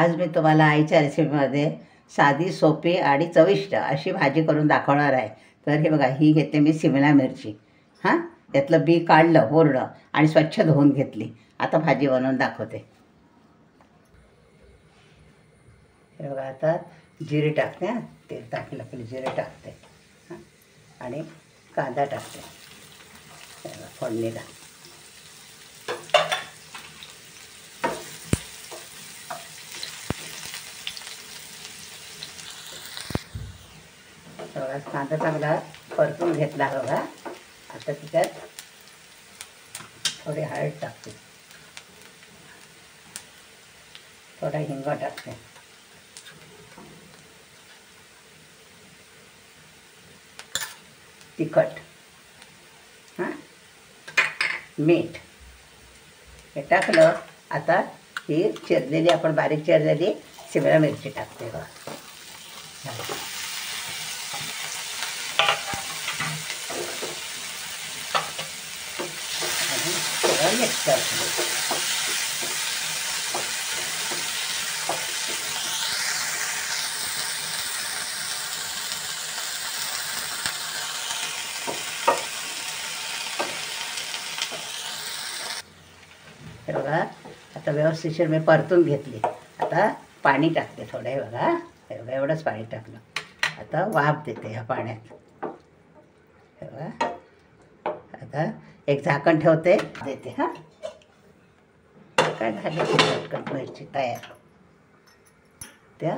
आज मी तुम्हाला आईच्या रेसिपीमध्ये साधी सोपी आणि चविष्ट अशी भाजी करून दाखवणार आहे। तर हे बघा, ही घेते मी शिमला मिरची। हां, यातलं बी काढलं पूर्ण आणि स्वच्छ धुवून घेतली। आता भाजी बनवून दाखवते। हे बघा, आता जिरे टाकते। हां, तेल टाकलं की जिरे टाकते आणि कांदा टाकते। हे बघा, फोडणीला थोडा कांदा चांगला परतून घेतला बघा। आता त्याच्यात थोडी हळद टाकते, थोडा हिंग टाकते, तिखट, हां, मीठ हे टाकलं। आता ही चिरलेली, आपण बारीक चिरलेली शिमला मिरची टाकते बघा। मिक्स करते। हे बघा, आता व्यवस्थित मी परतून घेतली। आता पाणी टाकते थोडं। हे बघा, हे बघा, एवढंच पाणी टाकलं। आता वाफ देते ह्या पाण्यात। हे बघा, आता एक झाकण ठेवते, देते। हां, काय झालं की पटकन मिरची तयार। त्या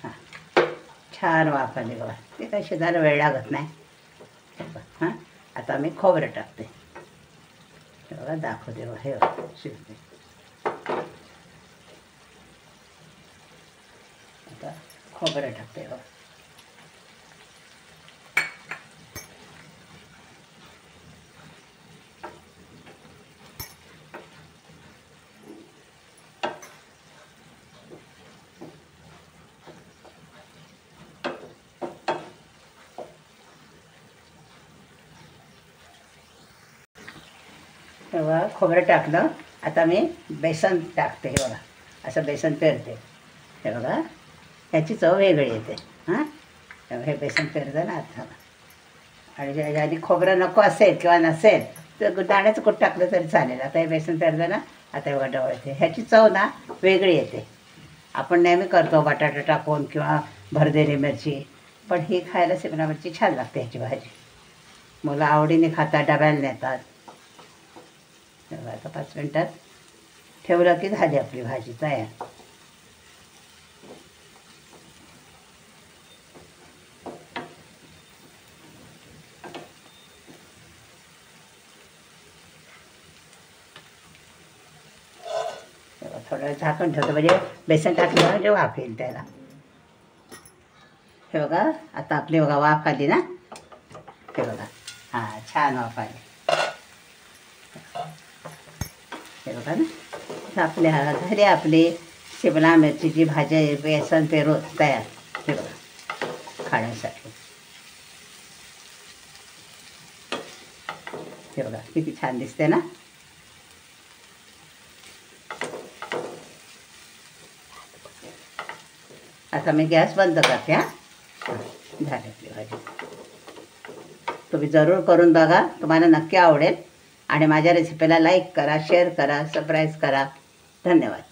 हां, छान वाफ आली बघा। ते काय शिजायला वेळ लागत नाही। हां, आता मी खोबरं टाकते। हे बघा, दाखवते बघा, हे बघा शिजते। आता खोबरं टाकते बघा। हे बघा, खोबरं टाकलं। आता मी बेसन टाकते। हे बघा, असं बेसन पेरते। हे बघा, ह्याची चव वेगळी येते। हां, हे बेसन पेरतं ना आता। आणि ज्या आधी खोबरं नको असेल किंवा नसेल तर दाण्याचं कूट टाकलं तरी चालेल। आता हे बेसन पेरतं ना, आता हे बघा डवळते। ह्याची चव ना वेगळी येते। आपण नेहमी करतो बटाटा टाकून किंवा भरलेली मिरची, पण ही खायला शिमला मिरची छान लागते। ह्याची भाजी मुलं आवडीने खातात, डब्याला नेतात। आता 5 मिनटात ठेवलं की झाली आपली भाजी तयार। थोडं झाकण ठेवतो, म्हणजे बेसन टाकलं म्हणजे वाफ येईल त्याला। हे बघा, आता आपली बघा वाफ आली ना। हे बघा, हां, छान वाफ आली। हे बघा ना, आपल्या घरी आपली शिमला मिरचीची भाजी बेसन पेरून तयार। हे बघा, खाण्यासाठी। हे बघा, किती छान दिसते ना। आता मी गॅस बंद करते। हां, झाली आपली भाजी। तुम्ही जरूर करून बघा, तुम्हाला नक्की आवडेल। आणि माझ्या रेसिपीला लाईक करा, शेअर करा, सबस्क्राईब करा। धन्यवाद।